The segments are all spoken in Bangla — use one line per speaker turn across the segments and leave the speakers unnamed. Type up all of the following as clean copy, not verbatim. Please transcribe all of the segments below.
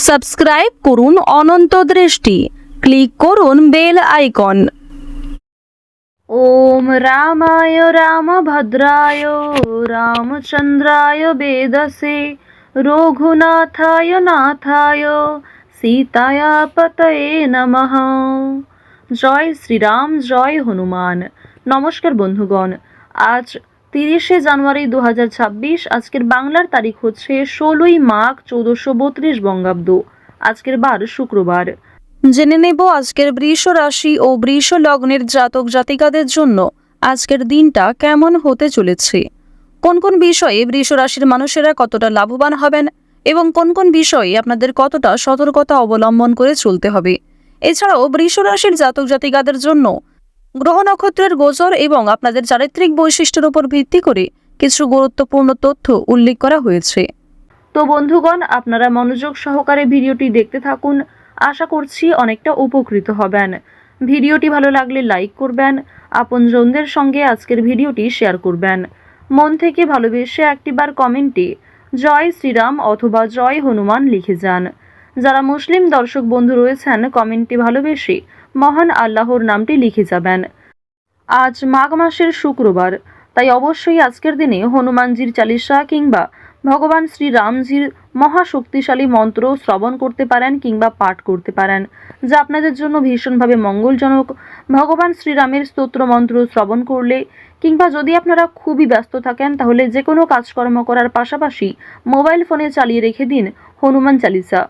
সাবস্ক্রাইব করুন অনন্ত দৃষ্টি, ক্লিক করুন বেল আইকন।
ওম রামায় রামভদ্রায় রামচন্দ্রায় বেদসে রঘুনাথায় নাথায় সীতায়া পতয়ে নমঃ। জয় শ্রীরাম, জয় হনুমান। নমস্কার বন্ধুগণ, আজ 30শে জানুয়ারি 2026। আজকের বাংলার তারিখ হচ্ছে 16ই মাঘ 1432 বঙ্গাব্দ। আজকের বার শুক্রবার।
জেনে নেব আজকের বৃষ রাশি ও বৃষ লগ্নের জাতক জাতিকাদের জন্য আজকের দিনটা কেমন হতে চলেছে, কোন কোন বিষয়ে বৃষ রাশির মানুষেরা কতটা লাভবান হবেন এবং কোন কোন বিষয়ে আপনাদের কতটা সতর্কতা অবলম্বন করে চলতে হবে। এছাড়াও বৃষ রাশির জাতক জাতিকাদের জন্য গ্রহ নক্ষত্রের গোচর এবং আপনাদের চারিত্রিক বৈশিষ্ট্যের উপর ভিত্তি করে কিছু গুরুত্বপূর্ণ তথ্য উল্লেখ করা হয়েছে।
তো বন্ধুগণ, আপনারা মনোযোগ সহকারে ভিডিওটি দেখতে থাকুন। আশা করছি অনেকটা উপকৃত হবেন। ভিডিওটি ভালো লাগলে লাইক করবেন, আপনজনদের সঙ্গে আজকের ভিডিওটি শেয়ার করবেন। মন থেকে ভালোবেসে একটিবার কমেন্টে জয় শ্রীরাম অথবা জয় হনুমান লিখে যান। যারা মুসলিম দর্শক বন্ধু রয়েছেন, কমেন্টে ভালোবেসে মহান আল্লাহর নামটি লিখে যাবেন। আজ মাঘ মাসের শুক্রবার, তাই অবশ্যই আজকের দিনে হনুমানজির চালিসা কিংবা ভগবান শ্রীরামজির মহাশক্তিশালী মন্ত্র শ্রবণ করতে পারেন কিংবা পাঠ করতে পারেন, যা আপনাদের জন্য ভীষণভাবে মঙ্গলজনক। ভগবান শ্রীরামের স্তোত্র মন্ত্র শ্রবণ করলে কিংবা যদি আপনারা খুবই ব্যস্ত থাকেন, তাহলে যে কোনো কাজকর্ম করার পাশাপাশি মোবাইল ফোনে চালিয়ে রেখে দিন হনুমান চালিসা,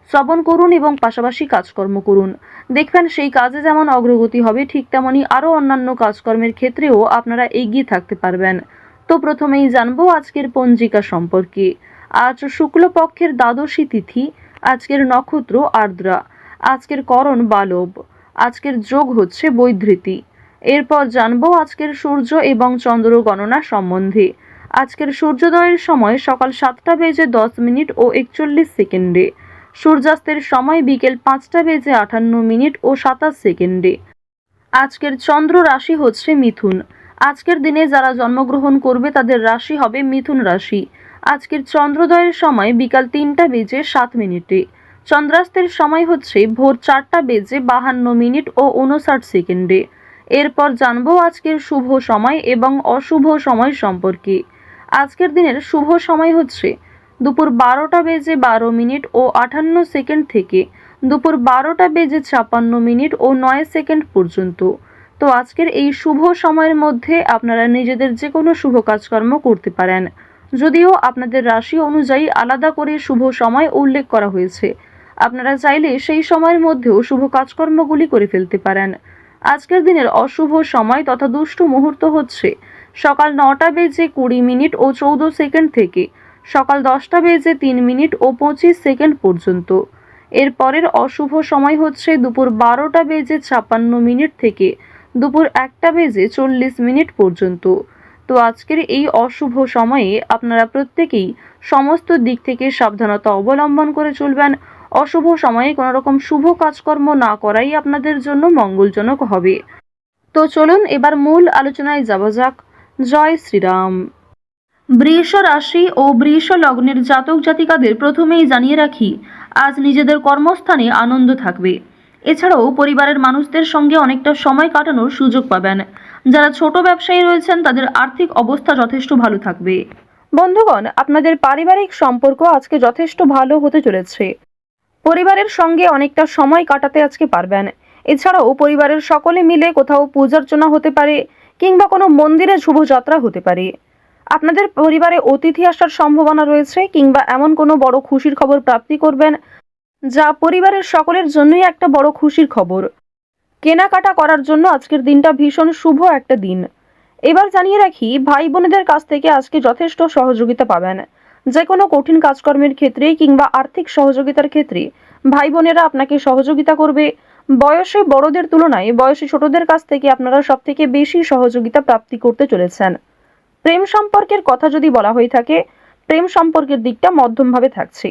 শ্রবণ করুন এবং পাশাপাশি কাজকর্ম করুন। দেখবেন সেই কাজে যেমন অগ্রগতি হবে, ঠিক তেমনই আরও অন্যান্য কাজকর্মের ক্ষেত্রেও আপনারা এগিয়ে থাকতে পারবেন। তো প্রথমেই জানবো আজকের পঞ্জিকা সম্পর্কে। আজ শুক্লপক্ষের দ্বাদশী তিথি, আজকের নক্ষত্র আর্দ্রা, আজকের করণ বালব, আজকের যোগ হচ্ছে বৈধৃতি। এরপর জানবো আজকের সূর্য এবং চন্দ্র গণনা সম্বন্ধে। আজকের সূর্যোদয়ের সময় সকাল 7:10 ও 41 সেকেন্ডে, সূর্যাস্তের সময় বিকেল 5:58 ও 27 সেকেন্ডে। আজকের চন্দ্র রাশি হচ্ছে মিথুন। আজকের দিনে যারা জন্মগ্রহণ করবে তাদের রাশি হবে মিথুন রাশি। আজকের চন্দ্রোদয়ের সময় বিকাল 3:07। চন্দ্রাস্তের সময় হচ্ছে ভোর 4:52 ও 59 সেকেন্ডে। এরপর জানবো আজকের শুভ সময় এবং অশুভ সময় সম্পর্কে। আজকের দিনের শুভ সময় হচ্ছে দুপুর 12:12 ও 58 সেকেন্ড থেকে দুপুর 12:56 ও 9 সেকেন্ড পর্যন্ত। তো আজকের এই শুভ সময়ের মধ্যে আপনারা নিজেদের যে কোনো শুভ কাজকর্ম করতে পারেন, যদিও আপনাদের রাশি অনুযায়ী আলাদা করে শুভ সময় উল্লেখ করা হয়েছে। আপনারা চাইলে সেই সময়ের মধ্যেও শুভ কাজকর্মগুলি করে ফেলতে পারেন। আজকের দিনের অশুভ সময় তথা দুষ্ট মুহূর্ত হচ্ছে সকাল 9:20 ও 14 সেকেন্ড থেকে সকাল 10:03 ও 25 সেকেন্ড পর্যন্ত। এর পরের অশুভ সময় হচ্ছে দুপুর 12:56 থেকে দুপুর 1:40 পর্যন্ত। তো আজকের এই অশুভ সময়ে আপনারা প্রত্যেকেই সমস্ত দিক থেকে সাবধানতা অবলম্বন করে চলবেন। অশুভ সময়ে কোনো রকম শুভ কাজকর্ম না করাই আপনাদের জন্য মঙ্গলজনক হবে। তো চলুন এবার মূল আলোচনায় যাওয়া যাক। জয় শ্রীরাম। বৃষ রাশি ও বৃষ লগ্নের জাতক জাতিকাদের প্রথমেই জানিয়ে রাখি, আজ নিজেদের কর্মস্থানে আনন্দ থাকবে। এছাড়াও পরিবারের মানুষদের সঙ্গে অনেকটা সময় কাটানোর সুযোগ পাবেন। যারা ছোট ব্যবসায়ী রয়েছেন তাদের আর্থিক অবস্থা যথেষ্ট ভালো থাকবে। বন্ধুগণ, আপনাদের পারিবারিক সম্পর্ক আজকে যথেষ্ট ভালো হতে চলেছে। পরিবারের সঙ্গে অনেকটা সময় কাটাতে আজকে পারবেন। এছাড়াও পরিবারের সকলে মিলে কোথাও পূজার্চনা হতে পারে কিংবা কোনো মন্দিরে শুভযাত্রা হতে পারে। আপনাদের পরিবারে অতিথি আসার সম্ভাবনা রয়েছে কিংবা এমন কোনো বড় খুশির খবর প্রাপ্তি করবেন, যা পরিবারের সকলের জন্যই একটা বড় খুশির খবর। কেনাকাটা করার জন্য আজকের দিনটা ভীষণ শুভ একটা দিন। এবার জানিয়ে রাখি, ভাই বোনেদের কাছ থেকে আজকে যথেষ্ট সহযোগিতা পাবেন। যে কোনো কঠিন কাজকর্মের ক্ষেত্রে কিংবা আর্থিক সহযোগিতার ক্ষেত্রে ভাই বোনেরা আপনাকে সহযোগিতা করবে। বয়সে বড়দের তুলনায় বয়সে ছোটদের কাছ থেকে আপনারা সব থেকে বেশি সহযোগিতা প্রাপ্তি করতে চলেছেন। প্রেম সম্পর্কের কথা যদি বলা হয়ে থাকে, প্রেম সম্পর্কের দিকটা মধ্যমভাবে থাকছে।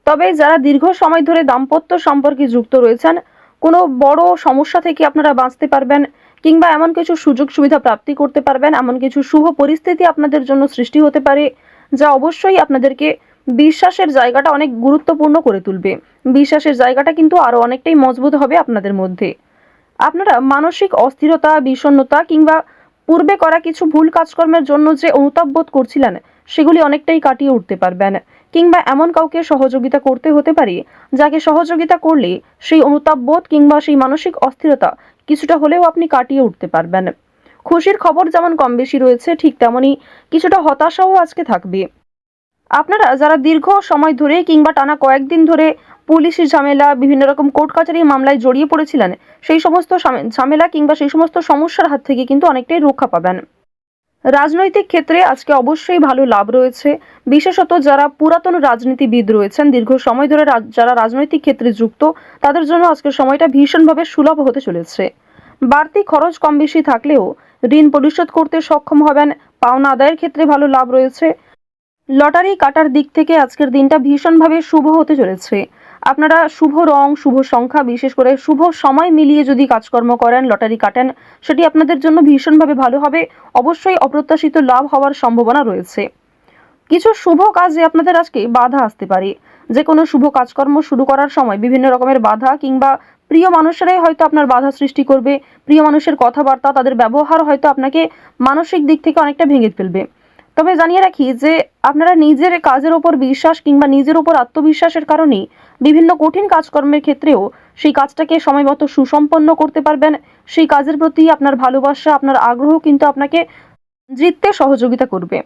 তবে যারা দীর্ঘ সময় ধরে দাম্পত্য সম্পর্কে যুক্ত রয়েছেন, কোনো বড় সমস্যা থেকে আপনারা বাঁচতে পারবেন কিংবা এমন কিছু সুযোগ সুবিধা প্রাপ্তি করতে পারবেন, এমন কিছু শুভ পরিস্থিতি আপনাদের জন্য সৃষ্টি হতে পারে, যা অবশ্যই আপনাদেরকে
বিশ্বাসের জায়গাটা অনেক গুরুত্বপূর্ণ করে তুলবে। বিশ্বাসের জায়গাটা কিন্তু আরো অনেকটাই মজবুত হবে আপনাদের মধ্যে। আপনারা মানসিক অস্থিরতা, বিষণ্ণতা কিংবা পূর্বে করা কিছু ভুল কাজকর্মের জন্য যে অনুতাপ বোধ করছিলেন সেগুলি অনেকটাই কাটিয়ে উঠতে পারবেন। কিংবা এমন কাউকে সহযোগিতা করতে হতে পারে যাকে সহযোগিতা করলে সেই অনুতাপ বোধ কিংবা সেই মানসিক অস্থিরতা কিছুটা হলেও আপনি কাটিয়ে উঠতে পারবেন। খুশির খবর যেমন কম বেশি রয়েছে, ঠিক তেমনই কিছুটা হতাশাও আজকে থাকবে। আপনারা যারা দীর্ঘ সময় ধরে কিংবা টানা কয়েকদিন ধরে পুলিশি ঝামেলা, বিভিন্ন রকম কোর্ট কাচারি মামলায় জড়িয়ে পড়েছিলেন, সেই সমস্ত ঝামেলা কিংবা সেই সমস্ত সমস্যার হাত থেকে কিন্তু অনেকটাই রক্ষা পাবেন। রাজনৈতিক ক্ষেত্রে আজকে অবশ্যই ভালো লাভ রয়েছে। বিশেষত যারা পুরাতন রাজনীতিবিদ রয়েছেন, দীর্ঘ সময় ধরে যারা রাজনৈতিক ক্ষেত্রে যুক্ত, তাদের জন্য আজকের সময়টা ভীষণভাবে সুলভ হতে চলেছে। বাড়তি খরচ কম বেশি থাকলেও ঋণ পরিশোধ করতে সক্ষম হবেন। পাওনা আদায়ের ক্ষেত্রে ভালো লাভ রয়েছে। লটারি কাটার দিক থেকে আজকের দিনটা ভীষণভাবে শুভ হতে চলেছে। আপনারা শুভ রং, শুভ সংখ্যা, বিশেষ করে শুভ সময় মিলিয়ে যদি কাজকর্ম করেন, লটারি কাটেন, সেটি আপনাদের জন্য ভীষণভাবে ভালো হবে। অবশ্যই অপ্রত্যাশিত লাভ হওয়ার সম্ভাবনা রয়েছে। কিছু শুভ কাজে আপনাদের আজকে বাধা আসতে পারে। যে কোনো শুভ কাজকর্ম শুরু করার সময় বিভিন্ন রকমের বাধা কিংবা প্রিয় মানুষেরাই হয়তো আপনার বাধা সৃষ্টি করবে। প্রিয় মানুষের কথাবার্তা, তাদের ব্যবহার হয়তো আপনাকে মানসিক দিক থেকে অনেকটা ভেঙে ফেলবে। তবে জানিয়ে রাখি যে আপনারা নিজের কাজের ওপর বিশ্বাস কিংবা নিজের ওপর আত্মবিশ্বাসের কারণেই বিভিন্ন কঠিন কাজকর্মের ক্ষেত্রেও সেই কাজটাকে সময়মতো সুসম্পন্ন করতে পারবেন। সেই কাজের প্রতি আপনার ভালোবাসা, আপনার আগ্রহ কিন্তু আপনাকে জিততে সহযোগিতা করবে।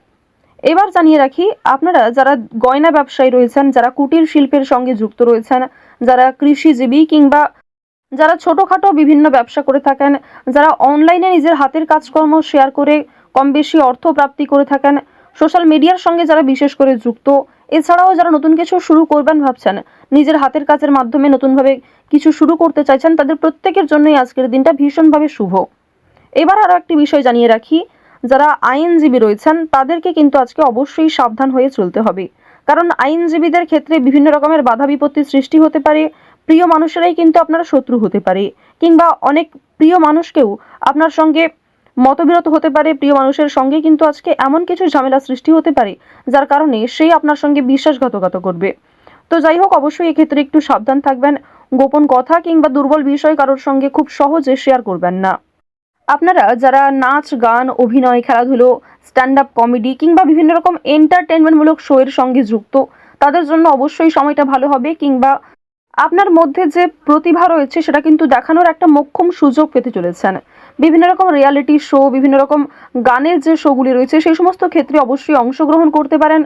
এবার জানিয়ে রাখি, আপনারা যারা গয়না ব্যবসায়ী রয়েছেন, যারা কুটির শিল্পের সঙ্গে যুক্ত রয়েছেন, যারা কৃষিজীবী কিংবা যারা ছোটোখাটো বিভিন্ন ব্যবসা করে থাকেন, যারা অনলাইনে নিজের হাতের কাজকর্ম শেয়ার করে কম বেশি অর্থ প্রাপ্তি করে থাকেন, সোশ্যাল মিডিয়ার সঙ্গে যারা বিশেষ করে যুক্ত, এছাড়াও যারা নতুন কিছু শুরু করবেন ভাবছেন, নিজের হাতের কাজের মাধ্যমে নতুনভাবে কিছু শুরু করতে চাইছেন, তাদের প্রত্যেকের জন্যই আজকের দিনটা ভীষণভাবে শুভ। এবার আরও একটি বিষয় জানিয়ে রাখি, যারা আইনজীবী রয়েছেন তাদেরকে কিন্তু আজকে অবশ্যই সাবধান হয়ে চলতে হবে। কারণ আইনজীবীদের ক্ষেত্রে বিভিন্ন রকমের বাধা বিপত্তির সৃষ্টি হতে পারে। প্রিয় মানুষেরাই কিন্তু আপনার শত্রু হতে পারে, কিংবা অনেক প্রিয় মানুষকেও আপনার সঙ্গে মতবিরোধ হতে পারে। প্রিয় মানুষের সঙ্গে কিন্তু আজকে এমন কিছু ঝামেলা সৃষ্টি হতে পারে যার কারণে সেই আপনার সঙ্গে বিশ্বাসঘাতকতা করবে। তো যাই হোক, অবশ্যই এক্ষেত্রে একটু সাবধান থাকবেন। গোপন কথা কিংবা দুর্বল বিষয় কারোর সঙ্গে খুব সহজে শেয়ার করবেন না। আপনারা যারা নাচ, গান, অভিনয়, খেলাধুলো, স্ট্যান্ড আপ কমেডি কিংবা বিভিন্ন রকম এন্টারটেনমেন্টমূলক শো এর সঙ্গে যুক্ত, তাদের জন্য অবশ্যই সময়টা ভালো হবে। কিংবা আপনার মধ্যে যে প্রতিভা রয়েছে সেটা কিন্তু দেখানোর একটা মোক্ষম সুযোগ পেতে চলেছেন। বিভিন্ন রকম রিয়ালিটি শো, বিভিন্ন রকম গানের যে শোগুলি রয়েছে সেই সমস্ত ক্ষেত্রে অবশ্যই অংশগ্রহণ করতে পারেন।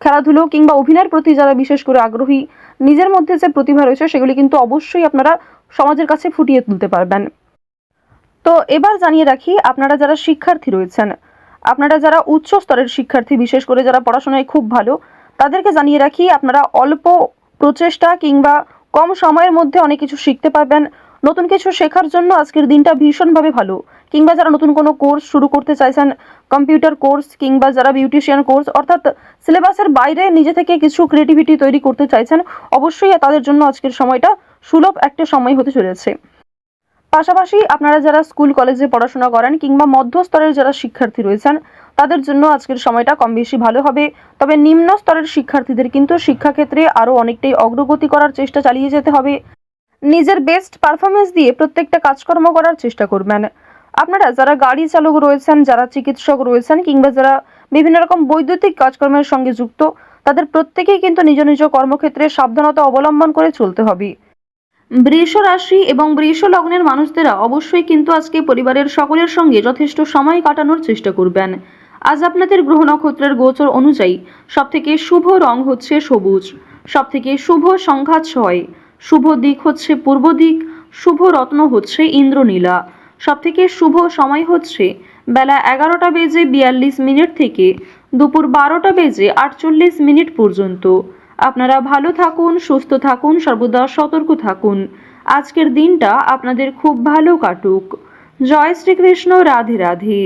খেলাধুলো কিংবা অভিনয়ের প্রতি যারা বিশেষ করে আগ্রহী, নিজের মধ্যে যে প্রতিভা রয়েছে সেগুলি কিন্তু অবশ্যই আপনারা সমাজের কাছে ফুটিয়ে তুলতে পারবেন। তো এবার জানিয়ে রাখি, আপনারা যারা শিক্ষার্থী রয়েছেন, আপনারা যারা উচ্চ স্তরের শিক্ষার্থী, বিশেষ করে যারা পড়াশোনায় খুব ভালো, তাদেরকে জানিয়ে রাখি আপনারা অল্প প্রচেষ্টা কিংবা কম সময়ের মধ্যে অনেক কিছু শিখতে পারবেন। নতুন কিছু শেখার জন্য আজকের দিনটা ভীষণভাবে ভালো। কিংবা যারা নতুন কোনো কোর্স শুরু করতে চাইছেন, কম্পিউটার কোর্স কিংবা যারা বিউটিশিয়ান কোর্স, অর্থাৎ সিলেবাসের বাইরে নিজে থেকে কিছু ক্রিয়েটিভিটি তৈরি করতে চাইছেন, অবশ্যই তাদের জন্য আজকের সময়টা সুলভ একটা সময় হতে চলেছে। পাশাপাশি আপনারা যারা স্কুল কলেজে পড়াশোনা করেন কিংবা মধ্যস্তরের যারা শিক্ষার্থী রয়েছেন, তাদের জন্য আজকের সময়টা কম বেশি ভালো হবে। তবে নিম্ন স্তরের শিক্ষার্থীদের কিন্তু শিক্ষাক্ষেত্রে আরও অনেকটাই অগ্রগতি করার চেষ্টা চালিয়ে যেতে হবে। নিজের বেস্ট পারফরমেন্স দিয়ে প্রত্যেকটা কাজকর্ম করার চেষ্টা করবেন। আপনারা যারা গাড়ি চালক রয়েছেন, যারা চিকিৎসক রয়েছেন কিংবা যারা বিভিন্ন রকম বৈদ্যুতিক কাজকর্মের সঙ্গে যুক্ত, তাদের প্রত্যেকেই কিন্তু নিজ নিজ কর্মক্ষেত্রে সাবধানতা অবলম্বন করে চলতে হবে। বৃষ রাশি এবং বৃষ লগ্নের মানুষদেরা অবশ্যই কিন্তু আজকে পরিবারের সকলের সঙ্গে যথেষ্ট সময় কাটানোর চেষ্টা করবেন। আজ আপনাদের গ্রহ নক্ষত্রের গোচর অনুযায়ী সবথেকে শুভ রং হচ্ছে সবুজ, সবথেকে শুভ সংখ্যা 6, শুভ দিক হচ্ছে পূর্ব দিক, শুভ রত্ন হচ্ছে ইন্দ্রনীলা, সবথেকে শুভ সময় হচ্ছে বেলা 11:42 থেকে দুপুর 12:48 পর্যন্ত। আপনারা ভালো থাকুন, সুস্থ থাকুন, সর্বদা সতর্ক থাকুন। আজকের দিনটা আপনাদের খুব ভালো কাটুক। জয় শ্রীকৃষ্ণ। রাধে রাধে।